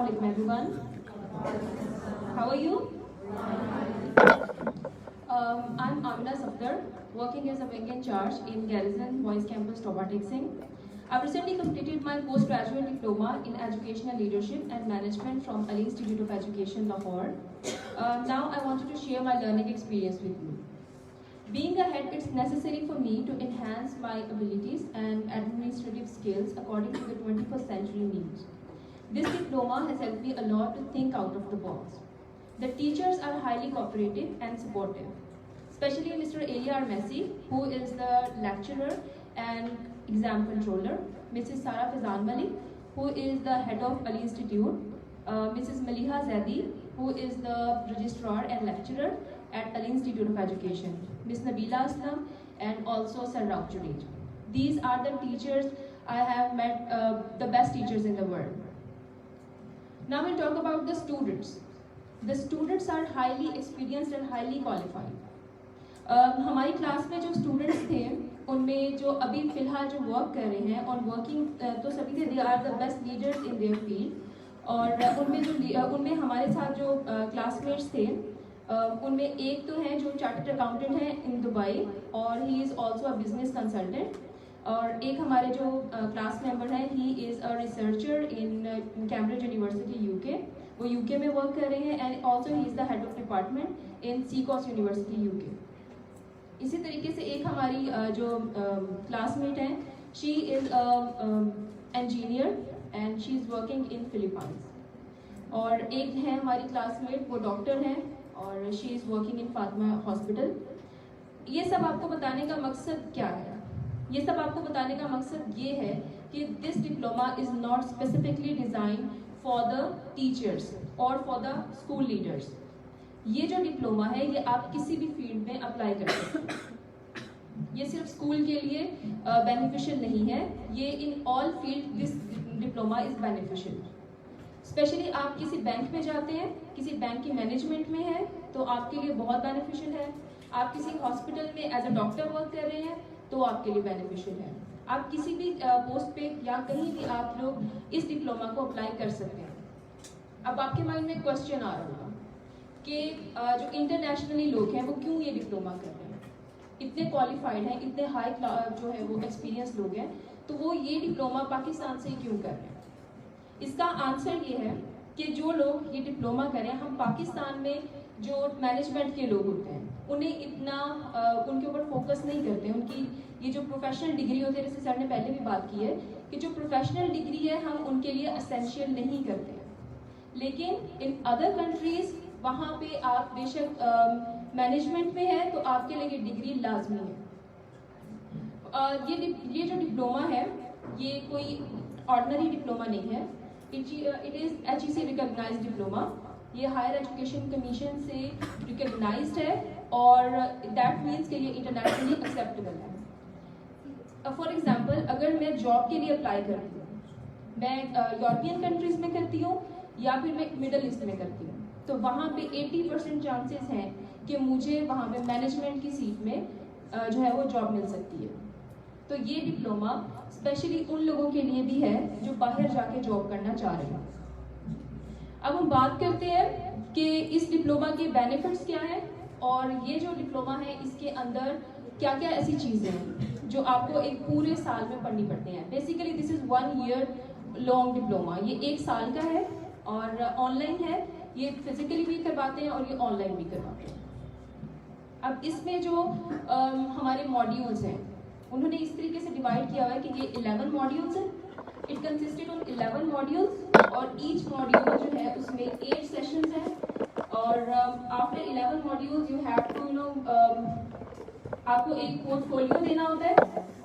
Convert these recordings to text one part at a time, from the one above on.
alaikum everyone. How are you? I'm Amina Safdar, working as a wing in charge in Garrison Boys Campus Robotics. I've recently completed my postgraduate diploma in educational leadership and management from Ali Institute of Education, Lahore. Now I wanted to share my learning experience with you. Being ahead, it's necessary for me to enhance my abilities and administrative skills according to the 21st century needs. This diploma has helped me a lot to think out of the box. The teachers are highly cooperative and supportive, especially Mr. A.R. Messi, who is the lecturer and exam controller, Mrs. Sarah Fazan Malik, who is the head of Ali Institute, Mrs. Maliha Zaidi, who is the registrar and lecturer at Ali Institute of Education, Ms. Nabila Aslam, and also Sir Rauf Junaid. These are the teachers I have met, the best teachers in the world. Now we'll talk about the students. The students are highly experienced and highly qualified. हमारी class में जो students थे उनमें जो अभी फ़िलहाल जो work कर रहे हैं और वर्किंग तो सभी थे, they are the best leaders in their field. और उनमें हमारे साथ जो क्लासमेट्स थे उनमें एक तो हैं जो चार्टर्ड अकाउंटेंट हैं इन दुबई और he is also a business consultant, और एक हमारे जो क्लास मेंबर हैं he is a researcher in Cambridge University UK, वो यूके में वर्क कर रहे हैं, and also he is the head of department in सीकॉस यूनिवर्सिटी यूके। इसी तरीके से एक हमारी जो क्लासमेट हैं, she is engineer and she is working in Philippines. और एक है हमारी क्लासमेट, वो डॉक्टर हैं और she is working in Fatima hospital. ये सब आपको बताने का मकसद क्या है? ये सब आपको बताने का मकसद ये है कि this diploma is not specifically design for the teachers और फॉर द स्कूल लीडर्स। ये जो डिप्लोमा है ये आप किसी भी फील्ड में अप्लाई कर सकते हैं। ये सिर्फ स्कूल के लिए बेनिफिशियल नहीं है, ये in all field this diploma is beneficial. Specially आप किसी बैंक में जाते हैं, किसी बैंक की मैनेजमेंट में है तो आपके लिए बहुत बेनिफिशियल है। आप किसी हॉस्पिटल में एज अ डॉक्टर वर्क कर रहे हैं तो आपके लिए बेनिफिशियल है। आप किसी भी पोस्ट पे या कहीं भी आप लोग इस डिप्लोमा को अप्लाई कर सकते हैं। अब आपके माइंड में क्वेश्चन आ रहा होगा कि जो इंटरनेशनली लोग हैं वो क्यों ये डिप्लोमा कर रहे हैं, इतने क्वालिफाइड हैं, इतने हाई जो है वो एक्सपीरियंस लोग हैं, तो वो ये डिप्लोमा पाकिस्तान से क्यों कर रहे हैं? इसका आंसर ये है कि जो लोग ये डिप्लोमा करें, हम पाकिस्तान में जो मैनेजमेंट के लोग होते हैं उन्हें इतना उनके ऊपर फोकस नहीं करते हैं। उनकी ये जो प्रोफेशनल डिग्री होती है, जैसे सर ने पहले भी बात की है कि जो प्रोफेशनल डिग्री है हम उनके लिए असेंशियल नहीं करते हैं। लेकिन इन अदर कंट्रीज़ वहाँ पे आप बेशक मैनेजमेंट में है तो आपके लिए डिग्री लाजमी है। ये जो डिप्लोमा है ये कोई ऑर्डिनरी डिप्लोमा नहीं है, it is HEC recognised diploma. ये हायर एजुकेशन कमीशन से रिकॉग्नाइज्ड है और दैट मीन्स कि ये इंटरनेशनली एक्सेप्टेबल है। फॉर एग्जांपल, अगर मैं जॉब के लिए अप्लाई करती हूँ, मैं यूरोपियन कंट्रीज़ में करती हूँ या फिर मैं मिडल ईस्ट में करती हूँ, तो वहाँ पे 80% चांसेस हैं कि मुझे वहाँ पे मैनेजमेंट की सीट में जो है वो जॉब मिल सकती है। तो ये डिप्लोमा स्पेशली उन लोगों के लिए भी है जो बाहर जाके जॉब करना चाह रहे हैं। अब हम बात करते हैं कि इस डिप्लोमा के बेनिफिट्स क्या हैं और ये जो डिप्लोमा है इसके अंदर क्या क्या ऐसी चीज़ें हैं जो आपको एक पूरे साल में पढ़नी पड़ती हैं। Basically this is 1 year long diploma, ये 1 साल का है और ऑनलाइन है। ये फिजिकली भी करवाते हैं और ये ऑनलाइन भी करवाते हैं। अब इसमें जो हमारे मॉड्यूल्स हैं उन्होंने इस तरीके से डिवाइड किया हुआ है कि ये 11 मॉड्यूल्स हैं। इट कंसिस्टेड ऑफ 11 मॉड्यूल्स और ईच मॉड्यूल जो है उसमें 8 सेशंस हैं और after 11 modules you have to आपको एक पोर्टफोलियो देना होता है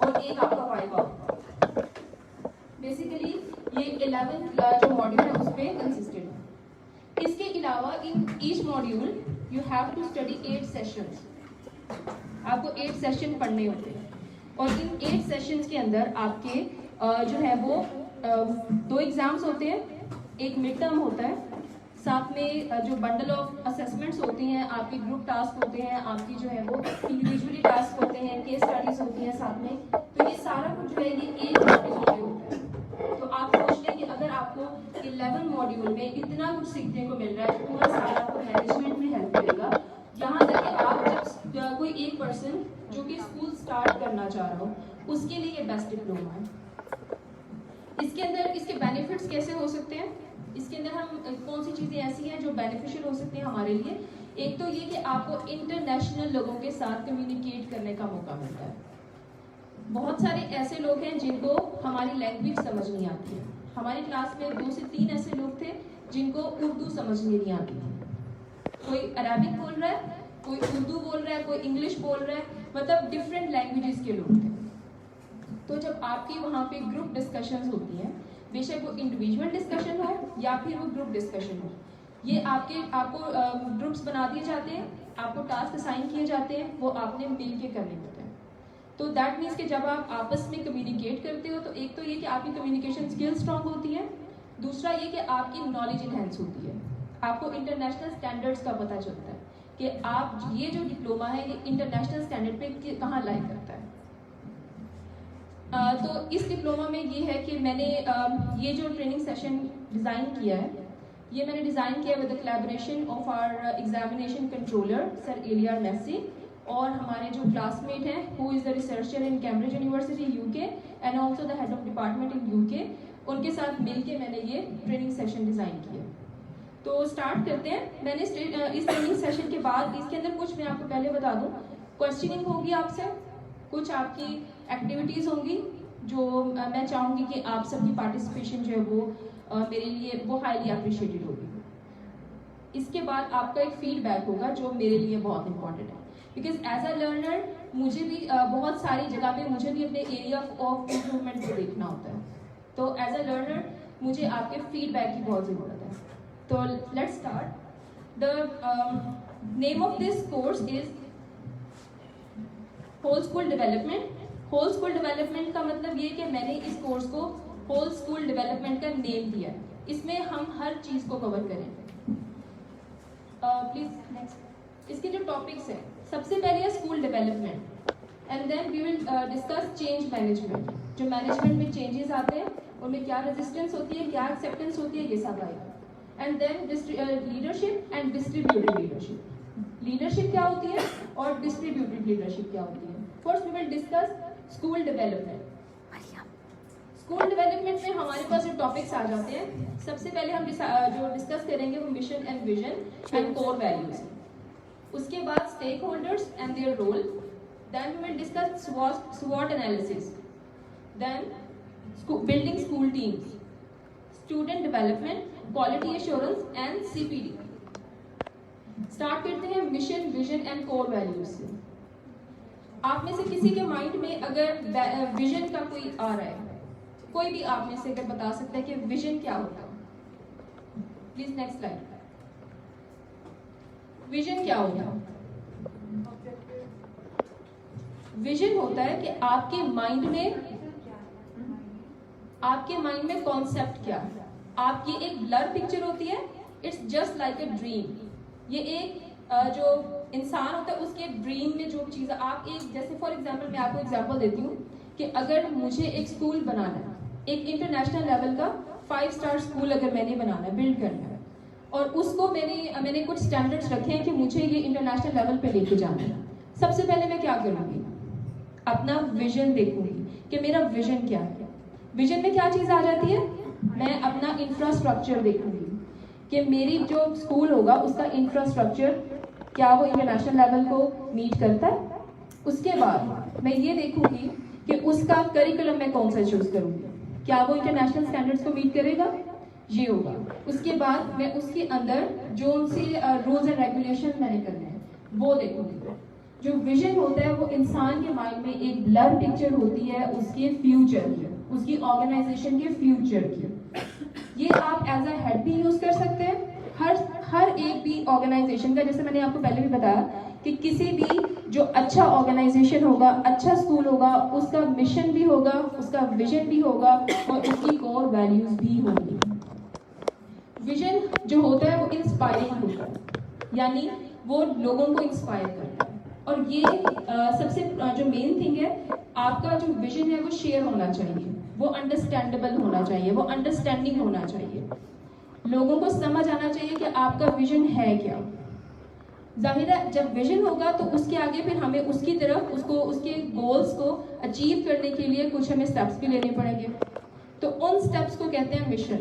और एक आपका वाइवा। बेसिकली ये 11 जो मॉड्यूल है उस पर कंसिस्टेड है। इसके अलावा in each module you have to study 8 sessions. आपको 8 सेशन पढ़ने होते हैं और इन 8 सेशंस के अंदर आपके जो है वो 2 एग्जाम्स होते हैं, एक मिड टर्म होता है, साथ में जो बंडल ऑफ असेसमेंट्स होती हैं, आपके ग्रुप टास्क होते हैं, आपकी जो है वो इंडिविजुअली टास्क होते हैं, केस स्टडीज होती हैं साथ में। तो ये सारा कुछ जो है ये एक नोटिस होते होता है। तो आप सोच लें कि अगर आप आपको 11 मॉड्यूल में इतना कुछ सीखने को मिल रहा है, पूरा साल आपको मैनेजमेंट में हेल्प करेगा। यहाँ तक कि आप जब कोई एक पर्सन जो कि स्कूल स्टार्ट करना चाह रहा हो, उसके लिए ये बेस्ट डिप्लोमा है। इसके अंदर इसके बेनिफिट्स कैसे हो सकते हैं, इसके अंदर हम कौन सी चीज़ें ऐसी हैं जो बेनिफिशियल हो सकती हैं हमारे लिए। एक तो ये कि आपको इंटरनेशनल लोगों के साथ कम्युनिकेट करने का मौका मिलता है। बहुत सारे ऐसे लोग हैं जिनको हमारी लैंग्वेज समझ नहीं आती है। हमारी क्लास में 2 से 3 ऐसे लोग थे जिनको उर्दू समझ नहीं आती थी। कोई अरबिक बोल रहा है, कोई उर्दू बोल रहा है, कोई इंग्लिश बोल रहा है, मतलब डिफरेंट लैंग्वेजेस के लोग थे। तो जब आपकी वहाँ पे ग्रुप डिस्कशंस होती हैं, बेशक वो इंडिविजुअल डिस्कशन हो या फिर वो ग्रुप डिस्कशन हो, ये आपको ग्रुप्स बना दिए जाते हैं, आपको टास्क असाइन किए जाते हैं, वो आपने मिल के करने होते हैं। तो दैट मीन्स कि जब आप आपस में कम्युनिकेट करते हो तो एक तो ये कि आपकी कम्युनिकेशन स्किल स्ट्रांग होती है, दूसरा ये कि आपकी नॉलेज इनहेंस होती है। आपको इंटरनेशनल स्टैंडर्ड्स का पता चलता है कि आप ये जो डिप्लोमा है ये इंटरनेशनल स्टैंडर्ड पे कहाँ लाइक करता है। तो इस डिप्लोमा में ये है कि मैंने ये जो ट्रेनिंग सेशन डिज़ाइन किया है, ये मैंने डिज़ाइन किया with the collaboration of our examination controller sir एलियार मेसी और हमारे जो क्लासमेट हैं who is the researcher in Cambridge University UK and also the head of department in UK, उनके साथ मिलके मैंने ये ट्रेनिंग सेशन डिज़ाइन किया। तो स्टार्ट करते हैं। मैंने इस ट्रेनिंग सेशन के बाद इसके अंदर कुछ मैं आपको पहले बता दूं, क्वेश्चनिंग होगी आपसे, कुछ आपकी एक्टिविटीज़ होंगी जो मैं चाहूँगी कि आप सबकी पार्टिसिपेशन जो है वो मेरे लिए वो हाईली अप्रिशिएटेड होगी। इसके बाद आपका एक फीडबैक होगा जो मेरे लिए बहुत इंपॉर्टेंट है, बिकॉज एज अ लर्नर मुझे भी बहुत सारी जगह पे मुझे भी अपने एरिया ऑफ इम्प्रूवमेंट को देखना होता है। तो एज अ लर्नर मुझे आपके फीडबैक की बहुत ज़रूरत है। तो let's start. The name of this course is whole school development. Whole school development का मतलब ये कि मैंने इस कोर्स को होल स्कूल डेवलपमेंट का नेम दिया है। इसमें हम हर चीज़ को कवर करें। Please next. इसके जो टॉपिक्स हैं, सबसे पहले है school development and then we will discuss change management. जो मैनेजमेंट में चेंजेस आते हैं उनमें क्या रेजिस्टेंस होती है, क्या एक्सेप्टेंस होती है, ये सब आएगा। And then leadership and distributed leadership. Leadership क्या होती है और डिस्ट्रीब्यूटेड लीडरशिप क्या होती है। First we will discuss school development. School development में हमारे पास जो टॉपिक्स आ जाते हैं, सबसे पहले हम जो डिस्कस करेंगे वो mission and vision and core values. उसके बाद stakeholders and their role. Then we will discuss स्वॉट analysis. Then building school teams, student development, quality assurance and CPD। Start करते हैं mission vision and core values से। आप में से किसी के माइंड में अगर विजन का कोई आ रहा है, कोई भी आप में से अगर बता सकता है कि विजन क्या होता है। Please next slide. विजन क्या होता है? विजन होता है कि आपके माइंड में कॉन्सेप्ट क्या है। आपकी एक ब्लर पिक्चर होती है, it's just like a dream. ये एक जो इंसान होता है उसके ड्रीम में जो चीज़ आप एक, जैसे फॉर एग्जांपल मैं आपको एग्जांपल देती हूँ कि अगर मुझे एक स्कूल बनाना है, एक इंटरनेशनल लेवल का 5 स्टार स्कूल अगर मैंने बनाना है, बिल्ड करना है, और उसको मैंने कुछ स्टैंडर्ड्स रखे हैं कि मुझे ये इंटरनेशनल लेवल पे लेके जाना है। सबसे पहले मैं क्या करूँगी, अपना विजन देखूंगी कि मेरा विजन क्या है। विजन में क्या चीज़ आ जाती है, मैं अपना इंफ्रास्ट्रक्चर देखूंगी कि मेरी जो स्कूल होगा उसका इंफ्रास्ट्रक्चर क्या वो इंटरनेशनल लेवल को मीट करता है। उसके बाद मैं ये देखूंगी कि उसका करिकुलम मैं कौन सा चूज करूंगी, क्या वो इंटरनेशनल स्टैंडर्ड्स को मीट करेगा, ये होगा। उसके बाद मैं उसके अंदर जो उनसे रूल्स एंड रेगुलेशन मैंने करने हैं वो देखूंगी। जो विजन होता है वो इंसान के माइंड में एक ब्लर पिक्चर होती है उसके फ्यूचर की, उसकी ऑर्गेनाइजेशन के फ्यूचर की। ये आप एज अ हेड भी यूज कर सकते हैं हर एक भी ऑर्गेनाइजेशन का। जैसे मैंने आपको पहले भी बताया कि किसी भी जो अच्छा ऑर्गेनाइजेशन होगा, अच्छा स्कूल होगा, उसका मिशन भी होगा, उसका विजन भी होगा और उसकी कोर वैल्यूज भी होंगी। विजन जो होता है वो इंस्पायरिंग होता है, यानी वो लोगों को इंस्पायर करता है। और ये सबसे जो मेन थिंग है, आपका जो विजन है वो शेयर होना चाहिए, वो अंडरस्टैंडेबल होना चाहिए, वो अंडरस्टैंडिंग होना चाहिए, लोगों को समझ आना चाहिए कि आपका विजन है क्या। जाहिर है जब विजन होगा तो उसके आगे फिर हमें उसकी तरफ उसके गोल्स को अचीव करने के लिए कुछ हमें स्टेप्स भी लेने पड़ेंगे, तो उन स्टेप्स को कहते हैं mission.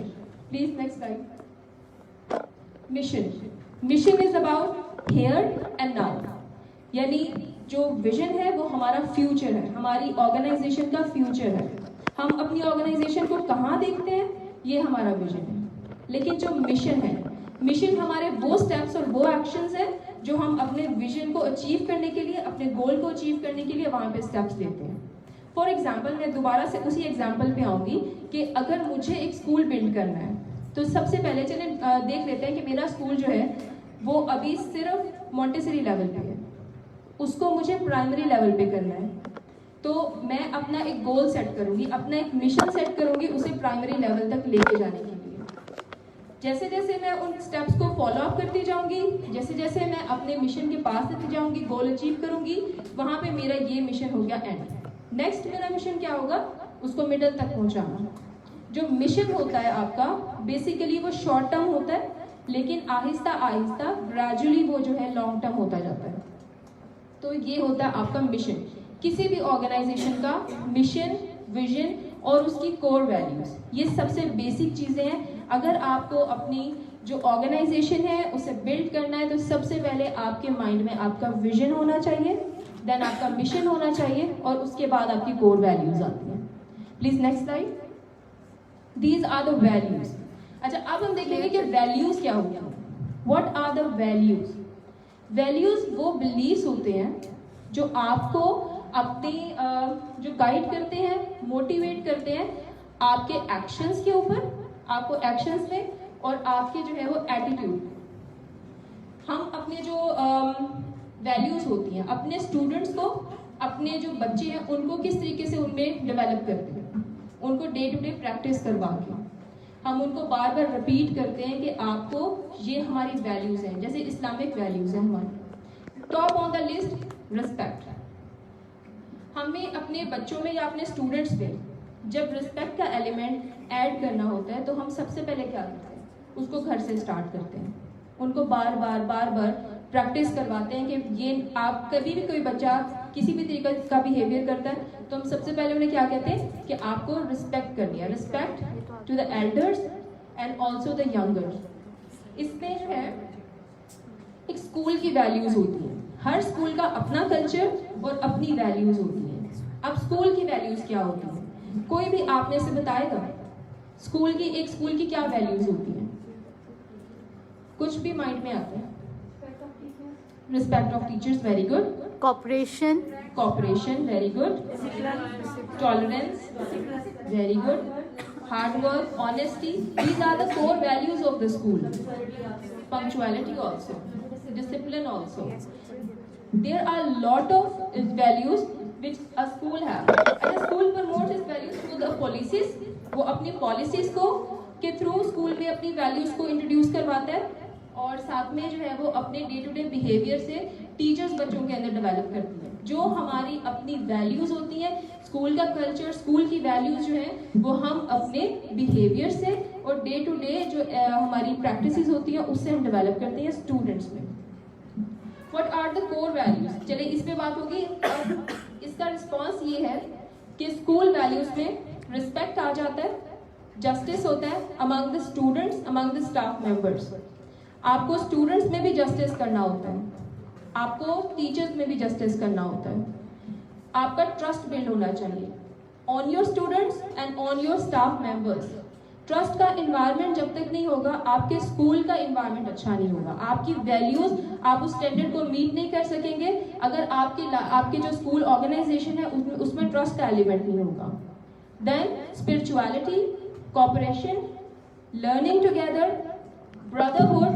Please next slide. Mission is about here and now, यानी जो विजन है वो हमारा फ्यूचर है, हमारी ऑर्गेनाइजेशन का फ्यूचर है। हम अपनी ऑर्गेनाइजेशन को कहाँ देखते हैं, ये हमारा विजन है। लेकिन जो मिशन है, मिशन हमारे वो स्टेप्स और वो एक्शंस हैं जो हम अपने विजन को अचीव करने के लिए, अपने गोल को अचीव करने के लिए वहाँ पे स्टेप्स लेते हैं। फॉर एग्जाम्पल, मैं दोबारा से उसी एग्जाम्पल पे आऊँगी कि अगर मुझे एक स्कूल बिल्ड करना है तो सबसे पहले चले देख लेते हैं कि मेरा स्कूल जो है वो अभी सिर्फ मॉन्टेसरी लेवल पे है, उसको मुझे प्राइमरी लेवल पे करना है। तो मैं अपना एक गोल सेट करूँगी, अपना एक मिशन सेट करूँगी उसे प्राइमरी लेवल तक लेके जाने के लिए। जैसे जैसे मैं उन स्टेप्स को फॉलो अप करती जाऊंगी, जैसे जैसे मैं अपने मिशन के पास लेती जाऊंगी, गोल अचीव करूंगी, वहां पे मेरा ये मिशन हो गया एंड। नेक्स्ट मेरा मिशन क्या होगा, उसको मिडल तक पहुंचाना। जो मिशन होता है आपका बेसिकली वो शॉर्ट टर्म होता है, लेकिन आहिस्ता आहिस्ता ग्रेजुअली वो जो है लॉन्ग टर्म होता जाता है। तो ये होता है आपका मिशन। किसी भी ऑर्गेनाइजेशन का मिशन, विजन और उसकी कोर वैल्यूज, ये सबसे बेसिक चीजें हैं। अगर आपको अपनी जो ऑर्गेनाइजेशन है उसे बिल्ड करना है तो सबसे पहले आपके माइंड में आपका विजन होना चाहिए, देन आपका मिशन होना चाहिए और उसके बाद आपकी कोर वैल्यूज आती हैं। Please next slide. These are the values. अच्छा, अब हम देखेंगे कि वैल्यूज क्या होती हैं। What are the values? Values वो बिलीव्स होते हैं जो आपको अपने जो गाइड करते हैं, मोटिवेट करते हैं आपके एक्शंस के ऊपर, आपको एक्शंस में, और आपके जो है वो एटीट्यूड। हम अपने जो वैल्यूज होती हैं अपने स्टूडेंट्स को, अपने जो बच्चे हैं उनको किस तरीके से उनमें डेवलप करते हैं, उनको डे टू डे प्रैक्टिस करवा के हम उनको बार बार रिपीट करते हैं कि आपको ये हमारी वैल्यूज हैं, जैसे इस्लामिक वैल्यूज हैं हमारी। Top on the list respect. हमें अपने बच्चों में या अपने स्टूडेंट्स में जब रिस्पेक्ट का एलिमेंट ऐड करना होता है तो हम सबसे पहले क्या करते हैं, उसको घर से स्टार्ट करते हैं। उनको बार बार प्रैक्टिस करवाते हैं कि ये आप कभी भी कोई बच्चा किसी भी तरीके का बिहेवियर करता है तो हम सबसे पहले उन्हें क्या कहते हैं कि आपको रिस्पेक्ट करनी है। Respect to the elders and also the youngers. इसमें जो है एक स्कूल की वैल्यूज होती है, हर स्कूल का अपना कल्चर और अपनी वैल्यूज होती है। अब स्कूल की वैल्यूज क्या होती है, कोई भी आपने से बताएगा स्कूल की क्या वैल्यूज होती हैं? कुछ भी माइंड में आता है? Respect of teachers, very good. Cooperation, very good. Tolerance, very good. Hard work, honesty, these are the core values of the school. Punctuality also, discipline also. There are lot of values which a school have. And a school promotes its values through the policies. वो अपनी policies को के through school में अपनी values को introduce करवाता है और साथ में जो है वो अपने डे टू डे बिहेवियर से टीचर्स बच्चों के अंदर डेवलप करती है। जो हमारी अपनी वैल्यूज होती हैं, स्कूल का कल्चर, स्कूल की वैल्यूज जो है वो हम अपने बिहेवियर से और डे टू डे जो हमारी प्रैक्टिसेस होती हैं उससे हम डेवलप करते हैं स्टूडेंट्स में। What are the core values? चलिए इस पे बात होगी। अब इसका रिस्पॉन्स ये है कि स्कूल वैल्यूज में रिस्पेक्ट आ जाता है, जस्टिस होता है among the students, among the staff members. आपको स्टूडेंट्स में भी जस्टिस करना होता है, आपको टीचर्स में भी जस्टिस करना होता है। आपका ट्रस्ट बिल्ड होना चाहिए on your students and on your staff members. Trust का इन्वायरमेंट जब तक नहीं होगा, आपके स्कूल का इन्वायरमेंट अच्छा नहीं होगा। आपकी वैल्यूज, आप उस स्टैंडर्ड को मीट नहीं कर सकेंगे अगर आपके जो स्कूल ऑर्गेनाइजेशन है उसमें ट्रस्ट का एलिमेंट नहीं होगा। Then spirituality, cooperation, learning together, brotherhood,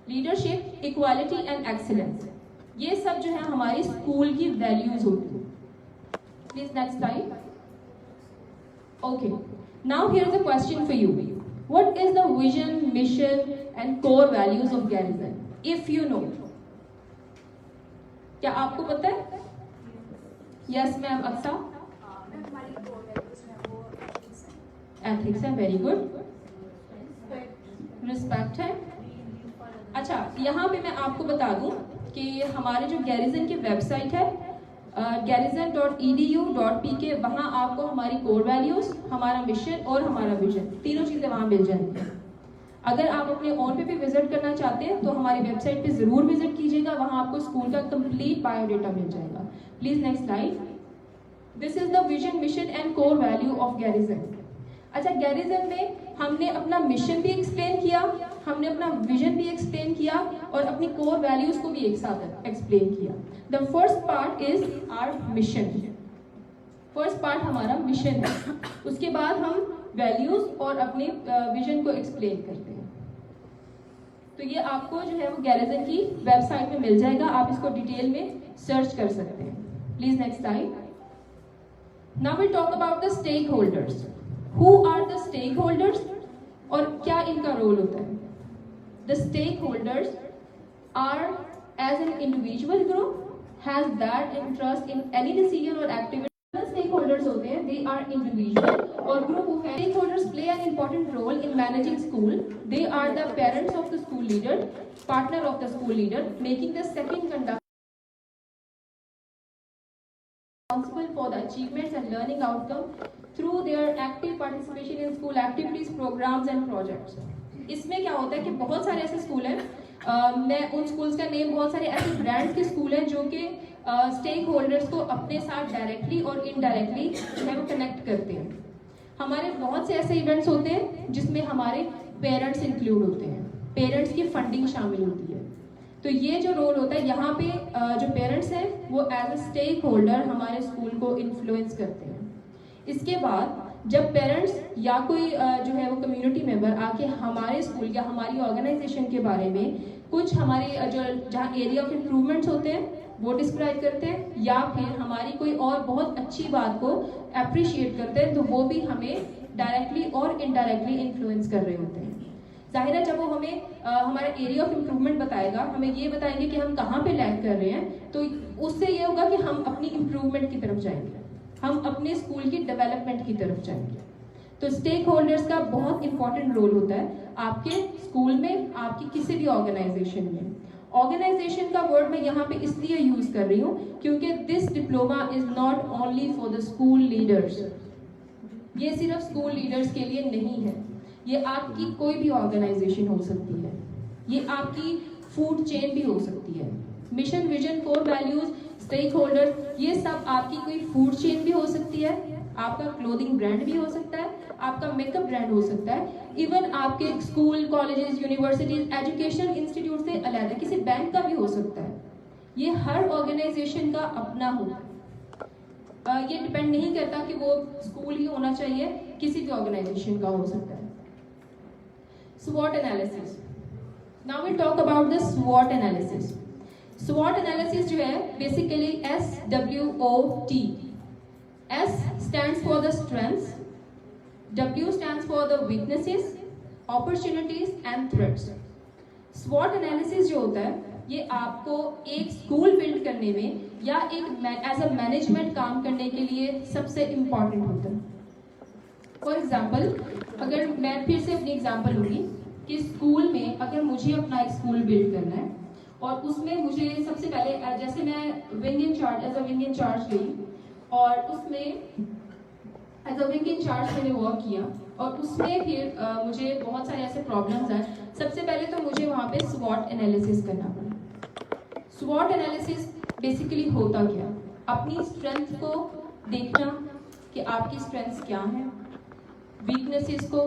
leadership, equality and excellence, ये सब जो है हमारी स्कूल की वैल्यूज होती है। Please next slide. Okay, now here is a question for you. What is the vision, mission and core values of Garrison? If you know, क्या आपको पता है? Yes ma'am. अक्सा? हमारी कोर वैल्यूज हैं वो एथिक्स है, वेरी गुड, रिस्पेक्ट है। अच्छा, यहाँ पे मैं आपको बता दूं कि हमारे जो गैरिजन की वेबसाइट है garrison.edu.pk, वहाँ आपको हमारी कोर वैल्यूज, हमारा मिशन और हमारा विजन, तीनों चीज़ें वहाँ मिल जाएंगी। अगर आप अपने ऑन पे भी विजिट करना चाहते हैं तो हमारी वेबसाइट पे ज़रूर विजिट कीजिएगा, वहाँ आपको स्कूल का कंप्लीट बायोडेटा मिल जाएगा। Please next slide. This is the vision, mission and core value of garrison. अच्छा, गैरिजन में हमने अपना मिशन भी एक्सप्लेन किया, हमने अपना विजन भी एक्सप्लेन किया और अपनी कोर वैल्यूज को भी एक साथ एक्सप्लेन किया। The first part is our mission, first part हमारा मिशन है, उसके बाद हम वैल्यूज और अपने विजन को एक्सप्लेन करते हैं। तो ये आपको जो है वो गैरिजन की वेबसाइट में मिल जाएगा, आप इसको डिटेल में सर्च कर सकते हैं। Please next slide. Now we talk about the stakeholders. Who are the stakeholders और क्या इनका रोल होता है? The stakeholders are as an individual group has that interest in any decision और activity. Stakeholders होते हैं, दे आर इंडिविजुअल और group of stakeholders play an important role in managing school. They are the parents of the school leader, partner of the school leader, making the second conduct responsible for the achievements and learning outcome through their active participation in school activities, programs and projects. इसमें क्या होता है कि बहुत सारे ऐसे school हैं, मैं उन स्कूल्स का नेम, बहुत सारे ऐसे ब्रांड्स के स्कूल हैं जो कि स्टेक होल्डर्स को अपने साथ डायरेक्टली और इनडायरेक्टली जो है वो कनेक्ट करते हैं। हमारे बहुत से ऐसे इवेंट्स होते हैं जिसमें हमारे पेरेंट्स इंक्लूड होते हैं, पेरेंट्स की फंडिंग शामिल होती है। तो ये जो रोल होता है यहाँ पे जो पेरेंट्स हैं वो एज अ स्टेक होल्डर हमारे स्कूल को इन्फ्लुएंस करते हैं। इसके बाद जब पेरेंट्स या कोई जो है वो कम्युनिटी मेंबर आके हमारे स्कूल या हमारी ऑर्गेनाइजेशन के बारे में कुछ हमारे जो जहाँ एरिया ऑफ इम्प्रूवमेंट्स होते हैं वो डिस्क्राइब करते हैं या फिर हमारी कोई और बहुत अच्छी बात को अप्रिशिएट करते हैं, तो वो भी हमें डायरेक्टली और इनडायरेक्टली इन्फ्लुएंस कर रहे होते हैं। जाहिर है, जब वो हमें हमारा एरिया ऑफ इम्प्रूवमेंट बताएगा, हमें ये बताएंगे कि हम कहाँ पे लैग कर रहे हैं, तो उससे ये होगा कि हम अपनी इम्प्रूवमेंट की तरफ जाएंगे, हम अपने स्कूल की डेवलपमेंट की तरफ जाएंगे। तो स्टेक होल्डर्स का बहुत इंपॉर्टेंट रोल होता है आपके स्कूल में, आपकी किसी भी ऑर्गेनाइजेशन में। ऑर्गेनाइजेशन का वर्ड मैं यहाँ पे इसलिए यूज कर रही हूँ क्योंकि this diploma is not only for the school leaders. ये सिर्फ स्कूल लीडर्स के लिए नहीं है, ये आपकी कोई भी ऑर्गेनाइजेशन हो सकती है, ये आपकी फूड चेन भी हो सकती है। Mission, vision, core values, stakeholder, ये सब आपकी कोई फूड चेन भी हो सकती है, आपका क्लोथिंग ब्रांड भी हो सकता है, आपका मेकअप ब्रांड हो सकता है, इवन आपके school, colleges, universities, educational institute से अलग किसी बैंक का भी हो सकता है। ये हर ऑर्गेनाइजेशन का अपना होता है, ये डिपेंड नहीं करता कि वो स्कूल ही होना चाहिए, किसी भी ऑर्गेनाइजेशन का हो सकता है। SWOT analysis. Now we'll talk about the SWOT analysis. SWOT analysis जो है basically SWOT. S stands for the strengths, W stands for the weaknesses, opportunities and threats. SWOT analysis जो होता है ये आपको एक स्कूल बिल्ड करने में या एक एज अ मैनेजमेंट काम करने के लिए सबसे इम्पॉर्टेंट होता है। फॉर एग्जाम्पल, अगर मैं फिर से अपनी एग्जाम्पल लूँगी कि स्कूल में अगर मुझे अपना एक स्कूल बिल्ड करना है और उसमें मुझे सबसे पहले जैसे मैं wing incharge as a wing incharge गई और उसमें एज अ विंग इंचार्ज मैंने वर्क किया और उसमें फिर मुझे बहुत सारे ऐसे प्रॉब्लम्स आए। सबसे पहले तो मुझे वहाँ पे SWOT एनालिसिस करना पड़ा। SWOT एनालिसिस बेसिकली होता क्या? अपनी स्ट्रेंथ को देखना कि आपकी स्ट्रेंथ्स क्या हैं, वीकनेसेस को,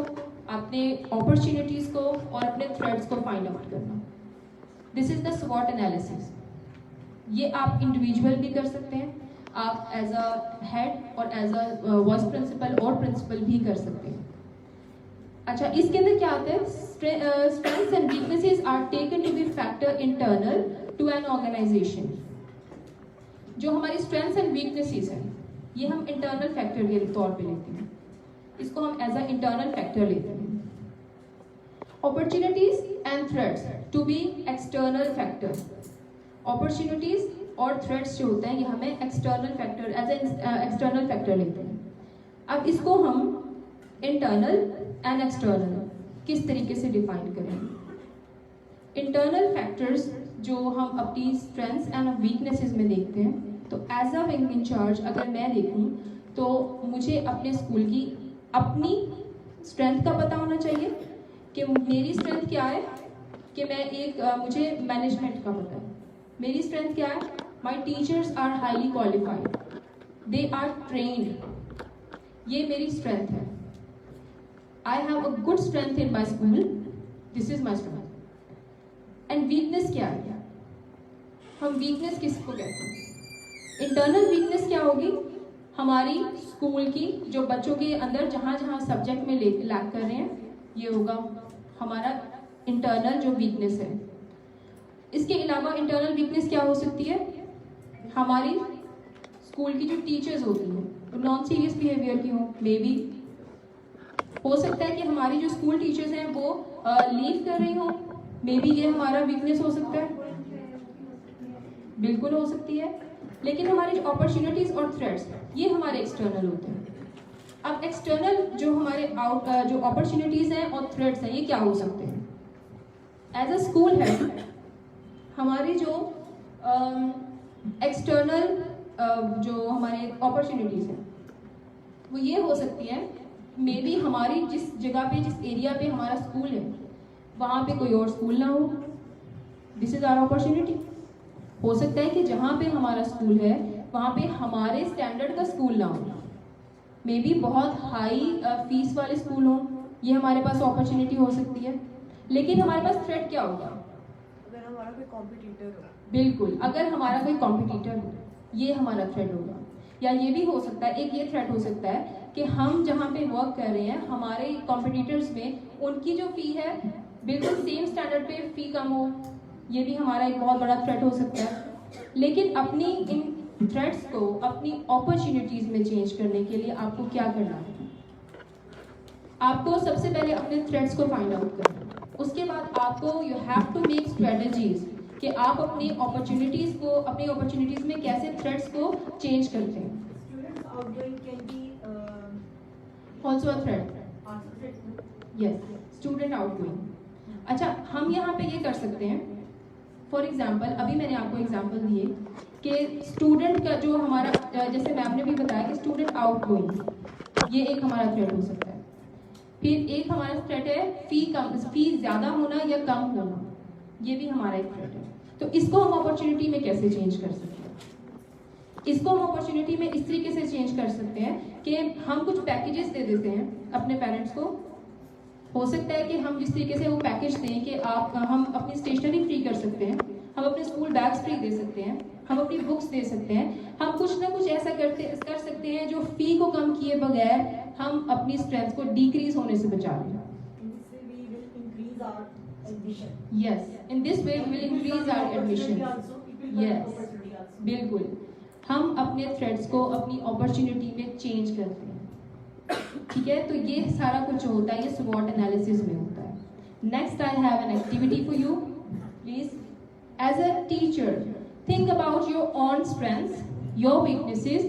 अपने अपॉर्चुनिटीज को और अपने थ्रेट्स को फाइंड आउट करना। This is the SWOT analysis. ये आप इंडिविजुअल भी कर सकते हैं, आप एज अ हेड और एज अ वाइस प्रिंसिपल और प्रिंसिपल भी कर सकते हैं। अच्छा, इसके अंदर क्या आता है? Strengths and weaknesses are taken to be factor internal to an organisation. जो हमारी स्ट्रेंथ्स एंड वीकनेसेस हैं ये हम इंटरनल फैक्टर के तौर पे लेते हैं, इसको हम एज अ इंटरनल फैक्टर लेते हैं। Opportunities and threats to be external factor. Opportunities और थ्रेट्स जो होते हैं ये हमें external factor as a external factor लेते हैं। अब इसको हम इंटरनल एंड एक्सटर्नल किस तरीके से डिफाइन करें। इंटरनल फैक्टर्स जो हम अपनी स्ट्रेंथ्स एंड वीकनेसेस में देखते हैं, तो एज अ विंग इंचार्ज अगर मैं देखूं तो मुझे अपने स्कूल की अपनी स्ट्रेंथ का पता होना चाहिए कि मेरी स्ट्रेंथ क्या है, कि मैं मुझे मैनेजमेंट का पता है। मेरी स्ट्रेंथ क्या है, my teachers are highly qualified, they are trained, ये मेरी स्ट्रेंथ है। I have a good strength in my school, this is my strength. And weakness क्या है, हम वीकनेस किसको कहते हैं। इंटरनल वीकनेस क्या होगी, हमारी स्कूल की जो बच्चों के अंदर जहाँ जहाँ सब्जेक्ट में लैक कर रहे हैं, ये होगा हमारा इंटरनल जो वीकनेस है। इसके अलावा इंटरनल वीकनेस क्या हो सकती है, हमारी स्कूल की जो टीचर्स होती हैं नॉन सीरियस बिहेवियर की हो, मे बी हो सकता है कि हमारी जो स्कूल टीचर्स हैं वो लीव कर रही हो, मे बी ये हमारा वीकनेस हो सकता है, बिल्कुल हो सकती है। लेकिन हमारी जो अपॉर्चुनिटीज और थ्रेट्स ये हमारे एक्सटर्नल होते हैं। अब एक्सटर्नल जो हमारे जो अपॉर्चुनिटीज हैं और थ्रेट्स हैं, ये क्या हो सकते हैं। एज अ स्कूल हेड हमारी जो एक्सटर्नल जो हमारे अपॉर्चुनिटीज हैं वो ये हो सकती है, मे बी हमारी जिस जगह पे जिस एरिया पे हमारा स्कूल है वहाँ पे कोई और स्कूल ना हो, दिस इज आवर अपॉर्चुनिटी। हो सकता है कि जहाँ पे हमारा स्कूल है वहाँ पे हमारे स्टैंडर्ड का स्कूल ना हो, मे बी बहुत हाई फीस वाले स्कूल हो, ये हमारे पास अपॉर्चुनिटी हो सकती है। लेकिन हमारे पास थ्रेट क्या होगा, अगर हमारा कोई कॉम्पिटिटर हो, बिल्कुल अगर हमारा कोई कॉम्पिटिटर हो, ये हमारा थ्रेट होगा। या ये भी हो सकता है, एक ये थ्रेट हो सकता है कि हम जहाँ पे वर्क कर रहे हैं हमारे कॉम्पिटिटर्स में उनकी जो फी है बिल्कुल सेम स्टैंडर्ड पे फी कम हो, ये भी हमारा एक बहुत बड़ा थ्रेट हो सकता है। लेकिन अपनी इन थ्रेट्स को अपनी अपॉर्चुनिटीज में चेंज करने के लिए आपको क्या करना है, आपको सबसे पहले अपने थ्रेट्स को फाइंड आउट करना है। उसके बाद आपको you have to make strategies कि आप अपनी अपॉर्चुनिटीज में कैसे थ्रेट्स को चेंज करते हैं। students outgoing can be also a threat, also yes, student outgoing. अच्छा, हम यहाँ पे ये कर सकते हैं, फॉर एग्जाम्पल अभी मैंने आपको एग्जाम्पल दिए कि स्टूडेंट का जो हमारा, जैसे मैम ने भी बताया कि स्टूडेंट आउटगोइंग, ये एक हमारा थ्रेट हो सकता है। फिर एक हमारा थ्रेट है फी ज़्यादा होना या कम होना, ये भी हमारा एक थ्रेट है। तो इसको हम अपॉर्चुनिटी में कैसे चेंज कर सकते हैं, इसको हम अपॉर्चुनिटी में इस तरीके से चेंज कर सकते हैं कि हम कुछ पैकेजेस दे देते हैं अपने पेरेंट्स को। हो सकता है कि हम जिस तरीके से वो पैकेज दें कि हम अपनी स्टेशनरी फ्री कर सकते हैं, हम अपने स्कूल बैग्स फ्री दे सकते हैं, हम अपनी बुक्स दे सकते हैं, हम कुछ ना कुछ ऐसा कर सकते हैं जो फी को कम किए बगैर हम अपनी स्ट्रेंथ को डिक्रीज होने से बचा लें। Yes, in this way we will increase our admission. Yes, बिल्कुल, हम अपने थ्रेड्स को अपनी अपॉर्चुनिटी में चेंज करते हैं। ठीक है, तो ये सारा कुछ जो होता है ये SWOT एनालिसिस में होता है। Next I have an activity for you, please. As a teacher, think about your own strengths, your weaknesses,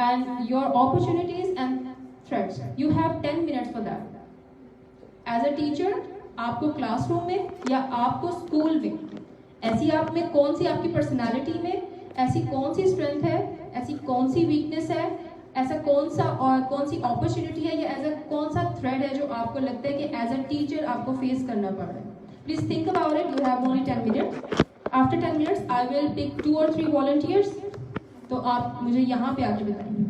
and your opportunities and threats. You have 10 minutes for that. As a teacher, आपको classroom में या आपको school में ऐसी आप में कौन सी आपकी पर्सनालिटी में ऐसी कौन सी स्ट्रेंथ है, ऐसी कौन सी वीकनेस है, ऐसा कौन सी अपॉर्चुनिटी है या ऐसा कौन सा थ्रेड है जो आपको लगता है कि एज अ टीचर आपको फेस करना पड़ रहा है। Please think about it, you have only 10 minutes. After 10 minutes I will pick 2 or 3 volunteers, तो आप मुझे यहाँ पे आके बताएंगे।